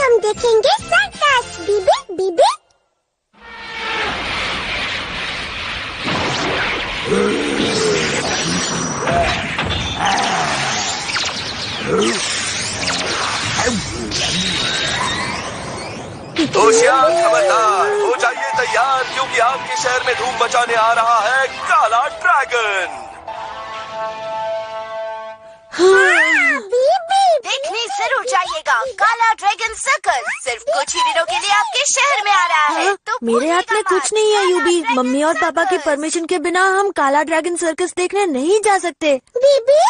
हम देखेंगे सर्कस। बीबी बीबी। होशियार, खबरदार, हो जाइए तैयार क्योंकि आपके शहर में धूम मचाने आ रहा है काला ड्रैगन। देखने जरूर जाइएगा, काला ड्रैगन सर्कस सिर्फ कुछ ही दिनों के लिए आपके शहर में आ रहा है। तो मेरे हाथ में कुछ नहीं है यूबी। मम्मी और पापा की परमिशन के बिना हम काला ड्रैगन सर्कस देखने नहीं जा सकते। बीबी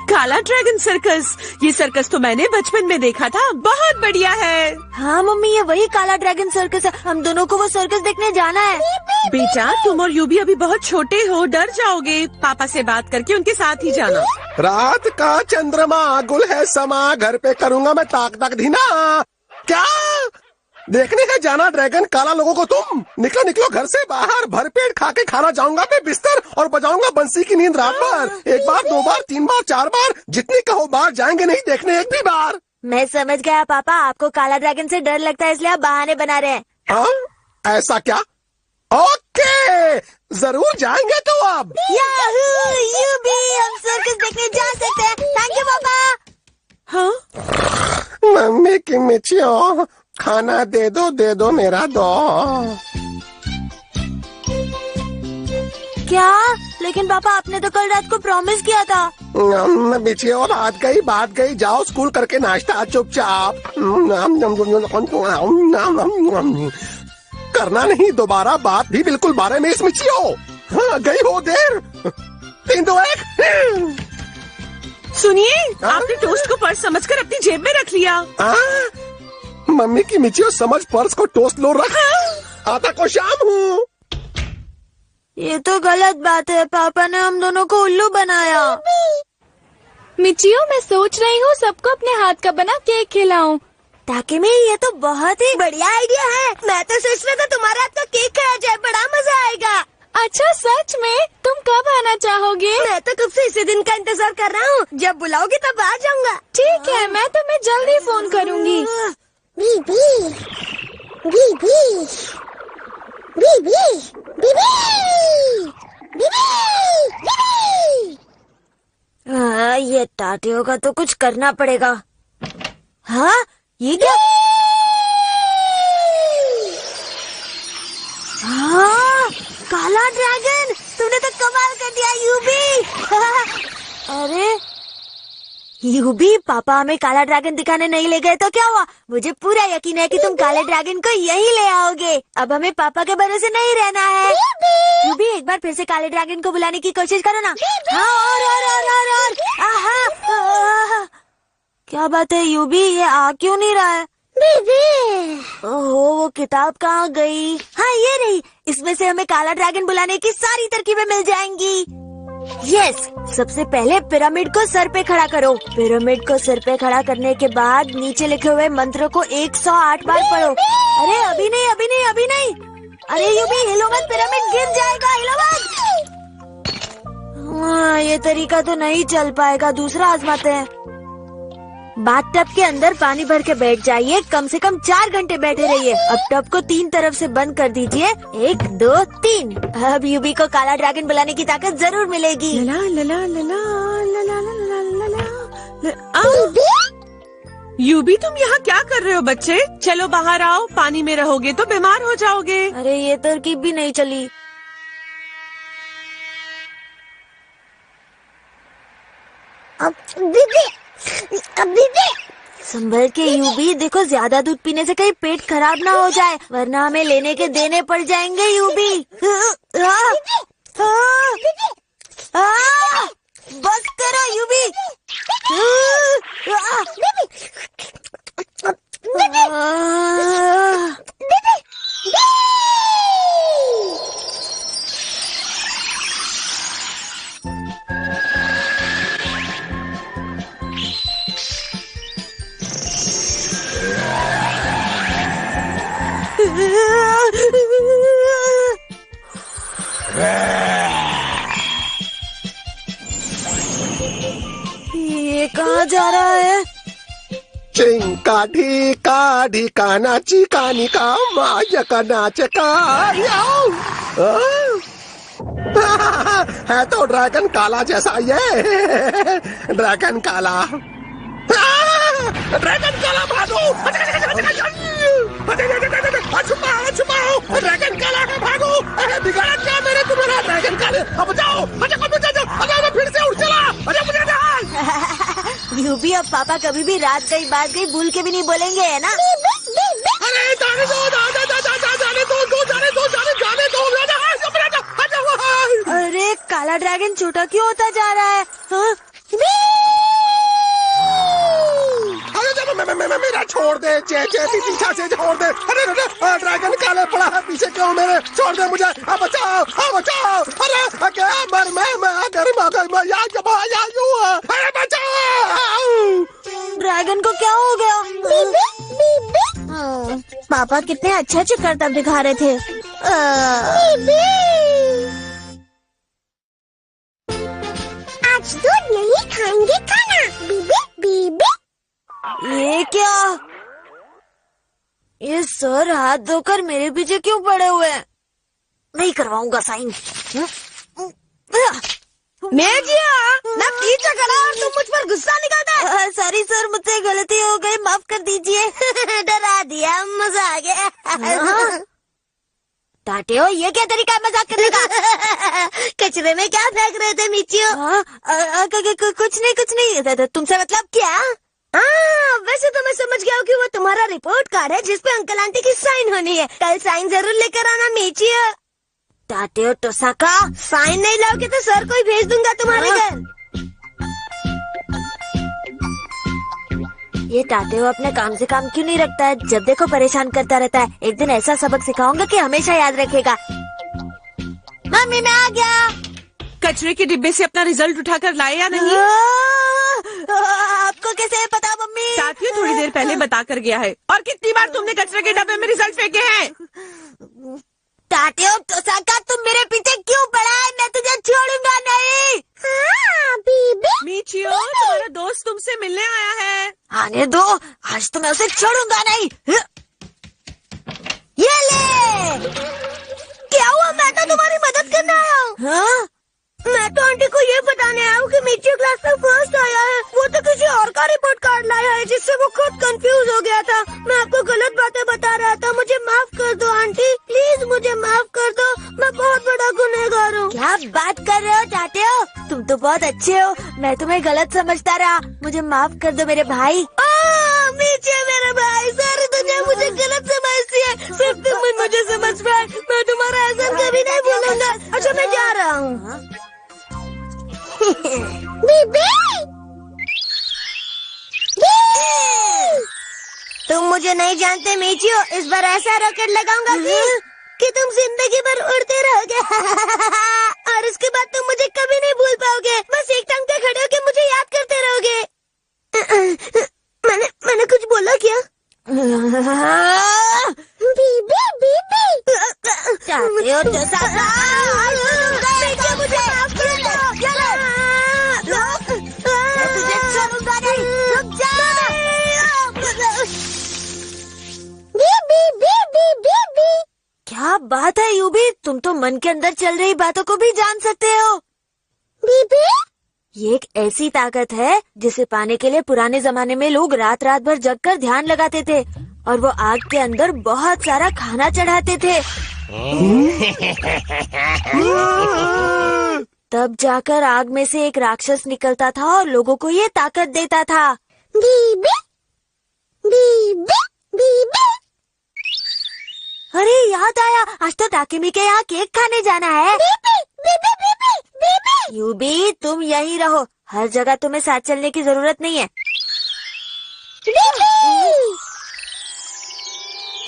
काला ड्रैगन सर्कस, ये सर्कस तो मैंने बचपन में देखा था, बहुत बढ़िया है। हाँ मम्मी, ये वही काला ड्रैगन सर्कस है। हम दोनों को वो सर्कस देखने जाना है। बेटा, तुम और यूबी अभी बहुत छोटे हो, डर जाओगे। पापा से बात करके उनके साथ ही जाना। रात का चंद्रमा गुल है समा, घर पे करूंगा मैं ताक ताक धीना। क्या देखने का जाना ड्रैगन काला लोगों को? तुम निकलो निकलो घर से बाहर, भर पेट खा के खाना जाऊंगा मैं बिस्तर और बजाऊंगा बंसी की नींद रात भर। 1 बार 2 बार 3 बार 4 बार, जितनी कहो बार जाएंगे नहीं देखने एक भी बार। मैं समझ गया पापा, आपको काला ड्रैगन से डर लगता है इसलिए आप बहाने बना रहे हैं। हाँ ऐसा क्या? ओके, जरूर जाएंगे तो अब। याहू, यूबी, हम सर्कस देखने जा सकते हैं। थैंक यू पापा। हाँ, मम्मी की मिचियो, खाना दे दो मेरा दो। क्या? लेकिन पापा, आपने तो कल रात को प्रॉमिस किया था। मिचियो, बात गई, जाओ स्कूल करके नाश्ता चुपचाप। करना नहीं दोबारा बात भी बिल्कुल बारे में इस मिचियो। हाँ, गई हो देर। 3 2 1। सुनिए, आपने टोस्ट को पर्स समझकर अपनी जेब में रख लिया। मम्मी की मिचियो, समझ पर्स को टोस्ट लो रख। आता को शाम हूँ। ये तो गलत बात है, पापा ने हम दोनों को उल्लू बनाया। मिचियो, मैं सोच रही हूँ सबको अपने हाथ का बना केक खिलाऊं। ताकि मैं, ये तो बहुत ही बढ़िया आइडिया है। मैं तो सोच रहा था तुम्हारे हाथ का केक खाया जाए, बड़ा मजा आएगा। अच्छा, सच में? तुम कब आना चाहोगे? मैं तो कब से इसी दिन का इंतजार कर रहा हूँ। जब बुलाओगे तब आ जाऊंगा। ठीक है, मैं तुम्हें जल्दी फोन करूँगी। बीबी बीबी बीबी बीबी बीबी। हाँ, ये टाटियों का तो कुछ करना पड़ेगा। हाँ, ये क्या? हाँ, काला ड्रैगन, तूने तो कमाल कर दिया यूबी। अरे यूबी, पापा हमें काला ड्रैगन दिखाने नहीं ले गए तो क्या हुआ? मुझे पूरा यकीन है कि तुम काले ड्रैगन को यहीं ले आओगे। अब हमें पापा के भरोसे नहीं रहना है। यूबी, एक बार फिर से काले ड्रैगन को बुलाने की कोशिश करो ना। हाँ, और। आहा, क्या बात है यूबी, ये आ क्यों नहीं रहा है? ओहो, वो किताब कहाँ गई? हाँ, ये रही। इसमें से हमें काला ड्रैगन बुलाने की सारी तरकीबें मिल जाएंगी। यस, सबसे पहले पिरामिड को सर पे खड़ा करो। पिरामिड को सर पे खड़ा करने के बाद नीचे लिखे हुए मंत्र को 108 बार पढ़ो। अरे अभी नहीं। अरे यूबी, हिलो मत, पिरामिड गिर जाएगा, हिलो मत। हाँ, ये तरीका तो नहीं चल पाएगा, दूसरा आजमाते हैं। बाथटब के अंदर पानी भर के बैठ जाइए, कम से कम 4 घंटे बैठे रहिए। अब टब को 3 तरफ से बंद कर दीजिए। 1 2 3। अब यूबी को काला ड्रैगन बुलाने की ताकत जरूर मिलेगी। लला लला लला लला लला लला। यूबी, तुम यहाँ क्या कर रहे हो बच्चे? चलो बाहर आओ, पानी में रहोगे तो बीमार हो जाओगे। अरे ये तरकीब भी नहीं चली। संभल के यूबी, देखो ज्यादा दूध पीने से कहीं पेट खराब ना हो जाए, वरना हमें लेने के देने पड़ जाएंगे यूबी। बस करो यूबी। ये कहाँ जा रहा है? चिंका ढीका ढीका नाची कानी का माया का नाच का याओ। है तो ड्रैगन काला जैसा ये। ड्रैगन काला, ड्रैगन काला भागो, छुपाओ छुपाओ, ड्रैगन काला का भागो। बिगाड़ा क्या मेरे तुम्हारा ड्रैगन काले? अब जाओ, मैं फिर से उठ चला। मुझे यूबी और पापा कभी भी रात गई बात गई भूल के भी नहीं बोलेंगे, है ना? अरे जाने दो, जाने दो। अरे काला ड्रैगन छोटा क्यों होता जा रहा है? हाँ? अरे जब मेरा छोड़ दे, चे पीछा से छोड़ दे। अरे ड्रैगन काले पड़ा है पीछे, क्यों मेरे? छोड़ दे मुझे, अब बचाओ। अरे क्या मर मैं अगर अरे बचाओ। ड्रैगन को क्या हो गया? पापा कितने अच्छे करतब दिखा रहे थे। आज दूध नहीं खाएंगे खाना। बीबी बीबी। ये क्या? ये सर हाथ धोकर मेरे पीछे क्यों पड़े हुए हैं? नहीं करवाऊंगा साइन। मैं पीछे खड़ा और तुम मुझ पर गुस्सा निकालता है। सॉरी सर, मुझसे गलती हो गई, माफ कर दीजिए। डरा दिया, मजा आ गया। टाटे हो, ये क्या तरीका है मजाक करने का? कचरे में क्या फेंक रहे थे मिचियो? कुछ नहीं। तुमसे मतलब क्या? वैसे तो मैं समझ गया हूँ कि वो तुम्हारा रिपोर्ट कार्ड है जिसपे अंकल आंटी की साइन होनी है। कल साइन जरूर लेकर आना मिचियो। टाटे टोसाका, साइन नहीं लाओगे तो सर को ही भेज दूंगा तुम्हारे घर। ये टाटे अपने काम से काम क्यों नहीं रखता है? जब देखो परेशान करता रहता है। एक दिन ऐसा सबक सिखाऊंगा कि हमेशा याद रखेगा। मम्मी मैं आ गया। कचरे के डिब्बे से अपना रिजल्ट उठाकर लाए या नहीं? आपको कैसे पता मम्मी? साथियों थोड़ी देर पहले बता कर गया है। और कितनी बार तुमने कचरे के डब्बे में रिजल्ट फेंके हैं? टाटियो टोसाका, तुम मेरे पीछे क्यों पड़ा है? मैं तुझे छोड़ूंगा नहीं। बीबी। मिचियो, तुम्हारा दोस्त तुमसे मिलने आया है। आने दो, आज तो मैं उसे छोड़ूंगा नहीं। ये ले। क्या हुआ? मैं तो तुम्हारी मदद करने आया हूँ। मैं तो आंटी को ये बताने आया हूँ कि मिचियो क्लास में फर्स्ट आया है। वो तो किसी और का रिपोर्ट कार्ड लाया है जिससे वो खुद कंफ्यूज हो गया था। मैं आपको गलत बातें बता रहा था। मुझे माफ कर दो आंटी, प्लीज मुझे माफ कर दो। मैं बहुत बड़ा गुनहगार हूँ। क्या बात कर रहे हो टाटियो? तुम तो बहुत अच्छे हो। मैं तुम्हें गलत समझता रहा। मुझे माफ कर दो मेरे भाई। मिचियो मेरे भाई, सारी दुनिया मुझे गलत समझती है, सिर्फ तुम मुझे समझ पाए। मैं तुम्हारा एहसान कभी नहीं भूलूंगा। अच्छा मैं जा रहा हूँ। बीबी। तुम मुझे नहीं जानते मिचियो, इस बार ऐसा रॉकेट लगाऊंगा कि तुम जिंदगी भर उड़ते रहोगे। और इसके बाद तुम मुझे कभी नहीं भूल पाओगे। बस एक टांग पे खड़े होके मुझे याद करते रहोगे। मैंने कुछ बोला क्या? बीबी बीबी। मुझे माफ कर दो। मैं तुझे छोड़ूंगा नहीं। रुक जा। बीबी बीबी बीबी। क्या बात है यूबी, तुम तो मन के अंदर चल रही बातों को भी जान सकते हो। बीबी। ये एक ऐसी ताकत है जिसे पाने के लिए पुराने जमाने में लोग रात रात भर जगकर ध्यान लगाते थे और वो आग के अंदर बहुत सारा खाना चढ़ाते थे। तब जाकर आग में से एक राक्षस निकलता था और लोगों को ये ताकत देता था। बीबी बीबी बीबी। अरे याद आया, आज तो टाकिमी के यहाँ केक खाने जाना है। बीबी बीबी बीबी बीबी। यूबी तुम यहीं रहो, हर जगह तुम्हें साथ चलने की जरूरत नहीं है। बीबी।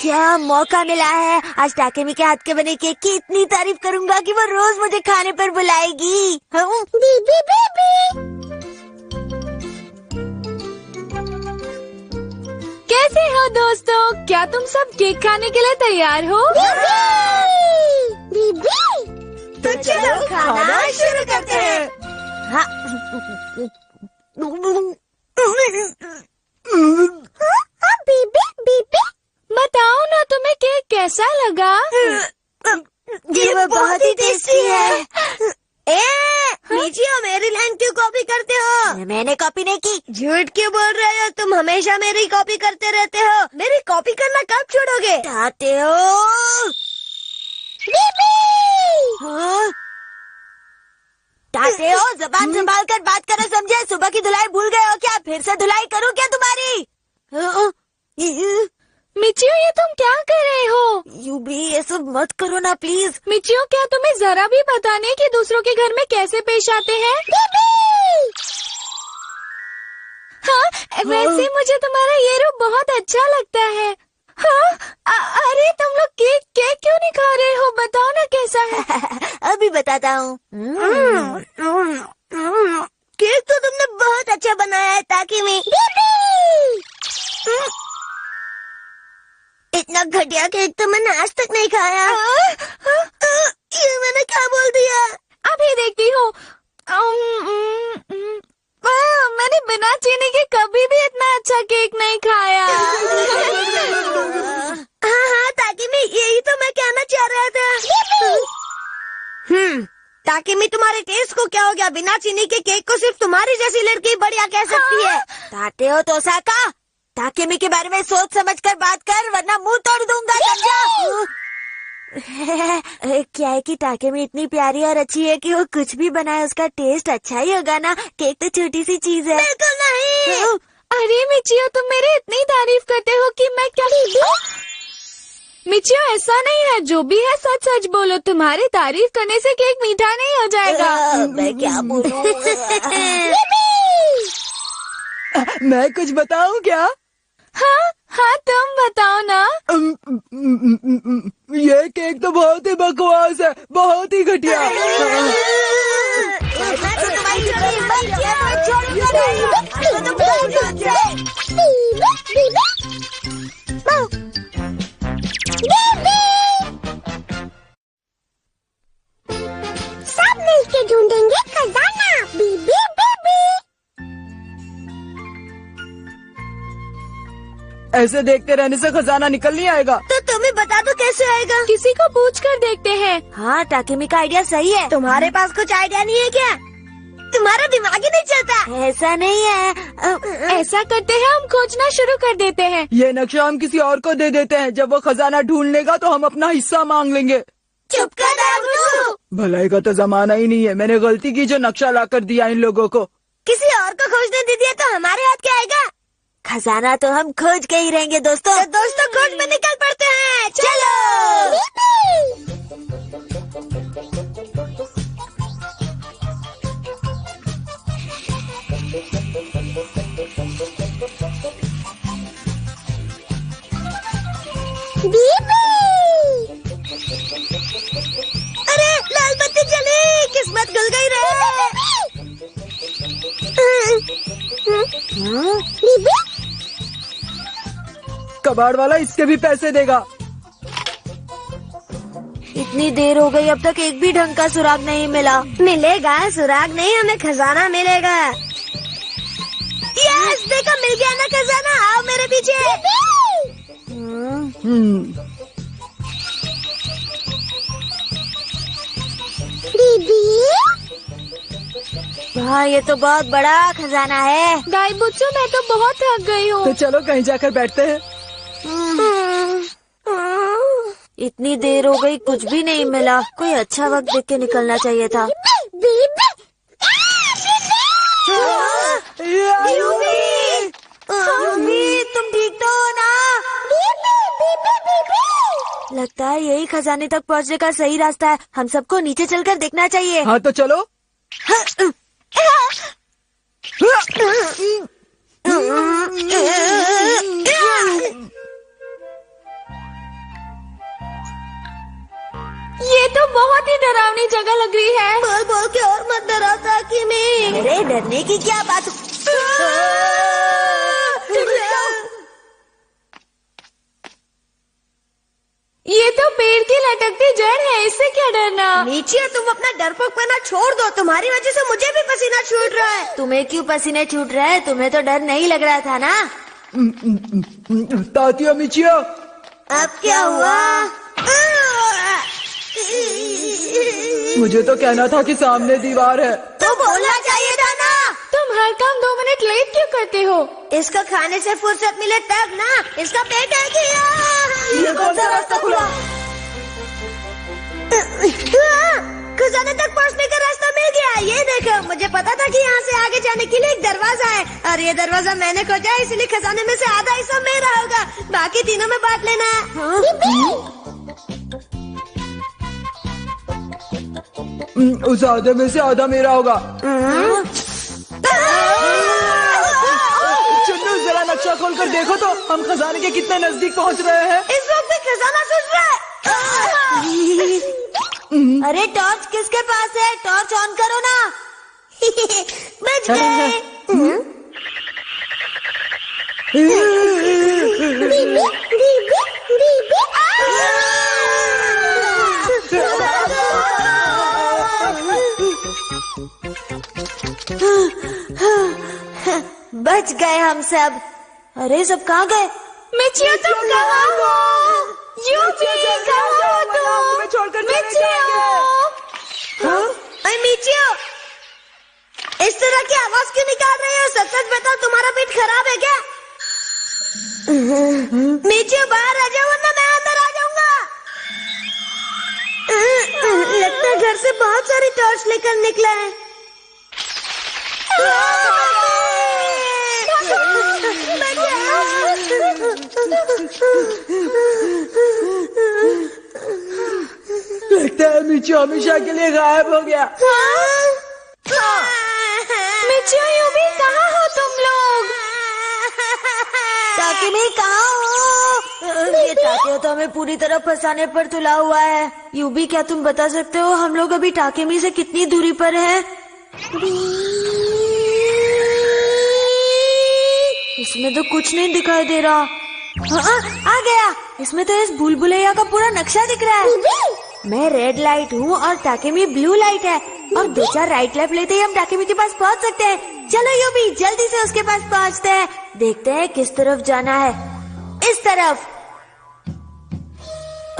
क्या मौका मिला है, आज टाकेमी के हाथ के बने केक की इतनी तारीफ करूंगा कि वो रोज मुझे खाने पर बुलाएगी। बीबी बीबी। कैसे हो दोस्तों? क्या तुम सब केक खाने के लिए तैयार हो? बीबी। तो चलो खाना शुरू करते हैं। हाँ। बीबी बीबी बताओ ना तुम्हें केक कैसा लगा? ये बहुत ही टेस्टी है। नीचे मेरी लाइन क्यों कॉपी करते हो? मैंने कॉपी नहीं की। झूठ क्यों बोल रहे हो? तुम हमेशा मेरी कॉपी करते रहते हो। मेरी कॉपी करना कब छोड़ोगे? चाहते हो? हाँ? चाहते हो? जबान संभाल कर बात करो, समझे? सुबह की धुलाई भूल गए हो क्या? फिर से धुलाई करूं क्या तुम्हारी? मिचियो, ये तुम क्या कर रहे हो? यूबी, ये सब मत करो ना प्लीज। मिचियो, क्या तुम्हें जरा भी पता नहीं कि दूसरों के घर में कैसे पेश आते हैं? हाँ, वैसे मुझे तुम्हारा ये रूप बहुत अच्छा लगता है। हाँ, अरे तुम लोग केक केक क्यों नहीं खा रहे हो? बताओ ना कैसा है। अभी बताता हूँ। केक तो तुमने बहुत अच्छा बनाया है ताकि मैं इतना घटिया केक तो मैंने आज तक नहीं खाया। ये मैंने क्या बोल दिया? अभी देखती हूँ। मैंने बिना चीनी के कभी भी इतना अच्छा केक नहीं खाया। हाँ, ताकि मैं यही तो मैं कहना चाह रहा था। ताकि मैं तुम्हारे टेस्ट को क्या हो गया? बिना चीनी के केक को सिर्फ तुम्हारी जैसी लड़की बढ़िया कह सकती है। चाहते हो तो साका? ताकेमी के बारे में सोच समझ कर बात कर, वरना मुंह तोड़ दूंगा, समझा? क्या है कि ताकेमी इतनी प्यारी और अच्छी है कि वो कुछ भी बनाए उसका टेस्ट अच्छा ही होगा ना। केक तो छोटी सी चीज है। बिल्कुल नहीं। अरे मिचियो, तुम मेरी इतनी तारीफ करते हो कि मैं क्या? मिचियो, ऐसा नहीं है। जो भी है सच सच बोलो। तुम्हारी तारीफ करने से केक मीठा नहीं हो जाएगा। मैं क्या बोलूं? मैं कुछ बताऊं क्या? हाँ हाँ, तुम बताओ ना। ये केक तो बहुत ही बकवास है, बहुत ही घटिया। सब मिलके ढूंढेंगे खजाना। बीबी बीबी ऐसे देखते रहने से खजाना निकल नहीं आएगा। तो तुम्हें बता दो कैसे आएगा? किसी को पूछ कर देखते हैं। हाँ, ताकेमी का आइडिया सही है। तुम्हारे पास कुछ आइडिया नहीं है क्या? तुम्हारा दिमाग ही नहीं चलता। ऐसा नहीं है। ऐसा करते हैं, हम खोजना शुरू कर देते हैं। ये नक्शा हम किसी और को दे देते हैं। जब वो खजाना ढूंढ लेगा तो हम अपना हिस्सा मांग लेंगे। चुप कर दागू। भलाई का तो जमाना ही नहीं है। मैंने गलती की जो नक्शा ला कर दिया इन लोगों को। किसी और को खोजने दे दिया तो हमारे हाथ क्या आएगा? खजाना तो हम खोज के ही रहेंगे दोस्तों। तो दोस्तों खोज में निकल पड़ते हैं। चलो। बीबी अरे लाल बत्ती जली, किस्मत खुल गई रे। बीबी कबाड़ वाला इसके भी पैसे देगा। इतनी देर हो गई, अब तक एक भी ढंग का सुराग नहीं मिला। मिलेगा सुराग नहीं, हमें खजाना मिलेगा। यस, देखो मिल गया ना खजाना। आओ मेरे पीछे। बीबी हाँ, ये तो बहुत बड़ा खजाना है। दाईबुत्सु, मैं तो बहुत थक गई हूँ। तो चलो कहीं जाकर बैठते हैं। इतनी देर हो गई, कुछ भी नहीं मिला। कोई अच्छा वक्त देख के निकलना चाहिए था। बीबी यूबी, तुम ठीक तो हो ना? लगता है यही खजाने तक पहुँचने का सही रास्ता है। हम सबको नीचे चलकर देखना चाहिए। हाँ तो चलो। ये तो बहुत ही डरावनी जगह लग रही है। बोल बोल के और मत डराओ ताकि मैं। अरे डरने की क्या बात? ये तो पेड़ की लटकती जड़ है, इससे क्या डरना। नीचे तुम अपना डरपोकपना छोड़ दो, तुम्हारी वजह से मुझे भी पसीना छूट रहा है। तुम्हें क्यों पसीने छूट रहे हैं? तुम्हें तो डर नहीं लग रहा था ना? तातिया मिचिया, अब क्या हुआ? मुझे तो कहना था कि सामने दीवार है। तो बोलना चाहिए था ना। तुम हर काम 2 मिनट लेट क्यों करते हो? इसको खाने से फुर्सत मिले तब ना। इसका पेट है कि ये कौन सा रास्ता खुला? खजाने तक पहुंचने का रास्ता मिल गया। ये देखो, मुझे पता था कि यहाँ से आगे जाने के लिए एक दरवाजा है और ये दरवाजा मैंने खोजा है, इसलिए खजाने में से आधा हिस्सा मेरा होगा, बाकी तीनों में बांट लेना। उस आधे में से आधा मेरा होगा। चंदू, जरा नक्शा खोल कर देखो तो हम खजाने के कितने नजदीक पहुंच रहे हैं। इस वक्त खजाना सुन रहा है। अरे टॉर्च किसके पास है? टॉर्च ऑन करो ना। बच गए। बच गए हम सब। अरे सब कहाँ गए? मिचियो तुम कहाँ हो? यूबी कहाँ हो तुम? छोड़कर मिचियो, इस तरह की आवाज क्यों निकाल रहे हो? सच सच बताओ, तुम्हारा पेट खराब है क्या? मिचियो बाहर आ जाओ वरना मैं अंदर आ जाऊंगा। लगता है घर से बहुत सारी टॉर्च लेकर निकला है। लगता है मिचियो हमेशा के लिए गायब हो गया। मिचियो, यूबी कहाँ हो तुम लोग? ताकिमी कहाँ हो? ये ताकिया तो हमें पूरी तरह फंसाने पर तुला हुआ है। यूबी, क्या तुम बता सकते हो हम लोग अभी टाकेमी से कितनी दूरी पर हैं? इसमें तो कुछ नहीं दिखाई दे रहा। हाँ, आ गया। इसमें तो इस भूल भुलैया का पूरा नक्शा दिख रहा है। मैं रेड लाइट हूँ और टाकेमी ब्लू लाइट है, और 2-4 राइट लेफ्ट लेते ही हम टाकेमी के पास पहुँच सकते हैं। चलो यूबी, जल्दी से उसके पास पहुँचते हैं। देखते हैं किस तरफ जाना है। इस तरफ।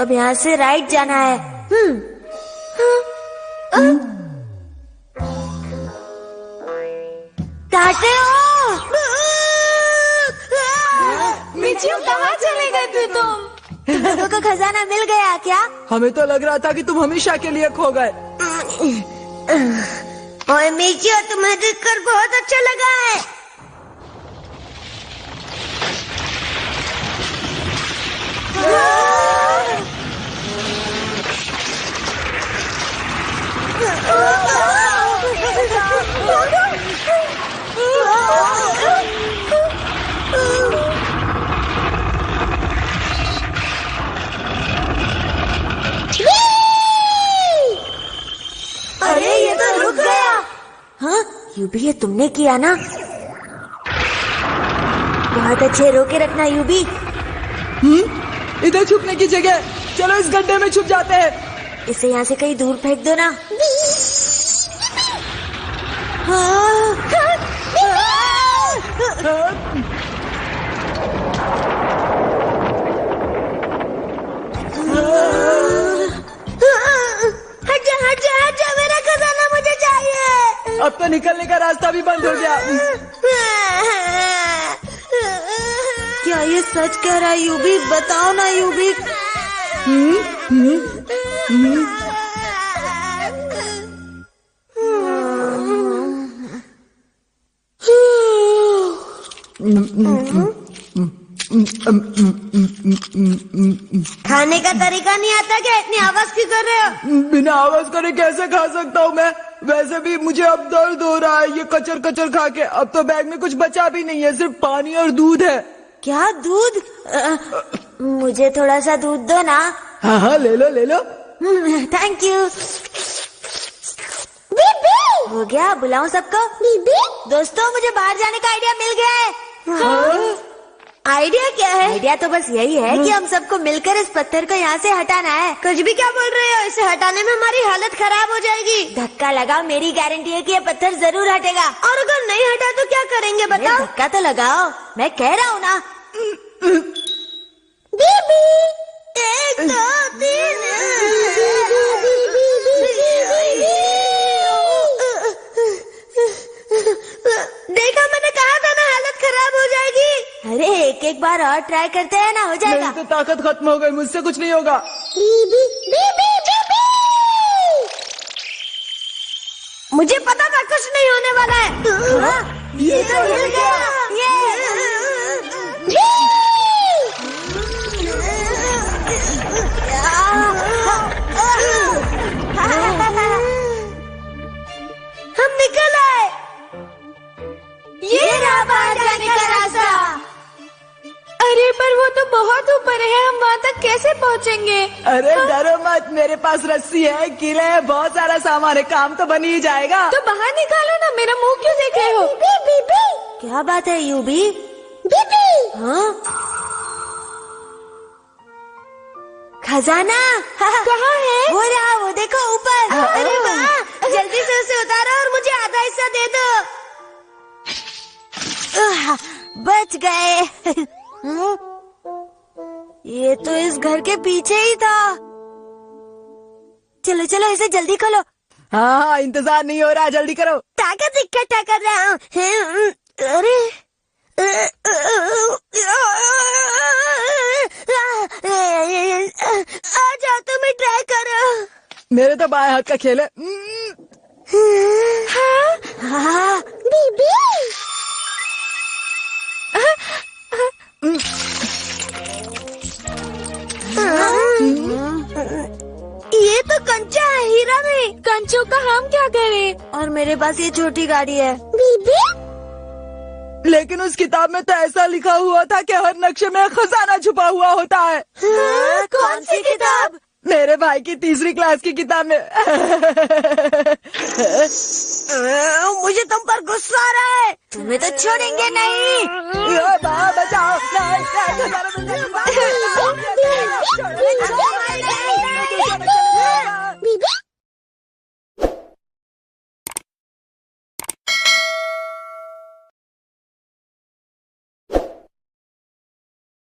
अब यहाँ से राइट जाना है। काटे हो? मिचियो कहाँ चले गए थे तुम? लोगों को खजाना मिल गया क्या? हमें तो लग रहा था कि तुम हमेशा के लिए खो गए। ओए मिचियो, तुम्हें देखकर बहुत अच्छा लगा है। अरे ये तो रुक गया। हाँ, यूबी, ये तुमने किया ना? बहुत अच्छे, रोके रखना यूबी। इधर छुपने की जगह, चलो इस गड्ढे में छुप जाते हैं। इसे यहाँ से कहीं दूर फेंक दो ना। हाँ। हट जा, मेरा खजाना मुझे चाहिए। अब तो निकलने का रास्ता भी बंद हो गया। क्या ये सच कह रहा है यूबी? बताओ ना यूबी। खाने का तरीका नहीं आता क्या? इतनी आवाज क्यों कर रहे हो? बिना आवाज करे कैसे खा सकता हूँ मैं? वैसे भी मुझे अब दर्द हो रहा है ये कचर कचर खा के। अब तो बैग में कुछ बचा भी नहीं है, सिर्फ पानी और दूध है। क्या दूध? मुझे थोड़ा सा दूध दो ना। हाँ हाँ, ले लो ले लो। Thank you. हो गया, बुलाऊं सबको? दोस्तों, मुझे बाहर जाने का आइडिया मिल गया है। आइडिया क्या है? आइडिया तो बस यही है कि हम सबको मिलकर इस पत्थर को यहाँ से हटाना है। कुछ भी क्या बोल रहे हो? इसे हटाने में हमारी हालत खराब हो जाएगी। धक्का लगाओ, मेरी गारंटी है कि ये पत्थर जरूर हटेगा। और अगर नहीं हटा तो क्या करेंगे बताओ? धक्का तो लगाओ, मैं कह रहा हूँ ना। बीबी 1 2 3 देखा, मैंने कहा था ना हालत खराब हो जाएगी। अरे एक बार और ट्राई करते हैं ना, हो जाएगा। मेरी तो ताकत खत्म हो गई, मुझसे कुछ नहीं होगा। बीबी बीबी बीबी मुझे पता था कुछ नहीं होने वाला है। ये तो हिल गया। हम निकल आए। ये रहा बाहर जाने का रास्ता। अरे पर वो तो बहुत ऊपर है, हम वहाँ तक कैसे पहुँचेंगे? अरे डरो मत, मेरे पास रस्सी है, कीले है, बहुत सारा सामान है, काम तो बन ही जाएगा। तो बाहर निकालो ना, मेरा मुंह क्यों देख रहे हो? बीबी क्या बात है यूबी? बीबी हाँ, खजाना कहाँ है? वो रहा, वो देखो ऊपर। अरे वाह, जल्दी से उसे उतारो और मुझे आधा हिस्सा दे दो। बच गए। ये तो इस घर के पीछे ही था। चलो चलो, इसे जल्दी खोलो। हाँ, इंतजार नहीं हो रहा, जल्दी करो। ताकत इकट्ठा कर रहा हूँ। अरे आ जाओ, तुम्हें ट्राई करो। मेरे तो बाएं हाथ का खेल है। हाँ, बीबी ये तो कंचा है, हीरा नहीं। कंचों का हम क्या करें? और मेरे पास ये छोटी गाड़ी है। बीबी लेकिन उस किताब में तो ऐसा लिखा हुआ था कि हर नक्शे में खजाना छुपा हुआ होता है। हाँ, कौन सी किताब? मेरे भाई की 3री क्लास की किताब में। मुझे तुम पर गुस्सा आ रहा है। तुम्हें तो छोड़ेंगे नहीं। बचाओ। छोड़ो नहीं।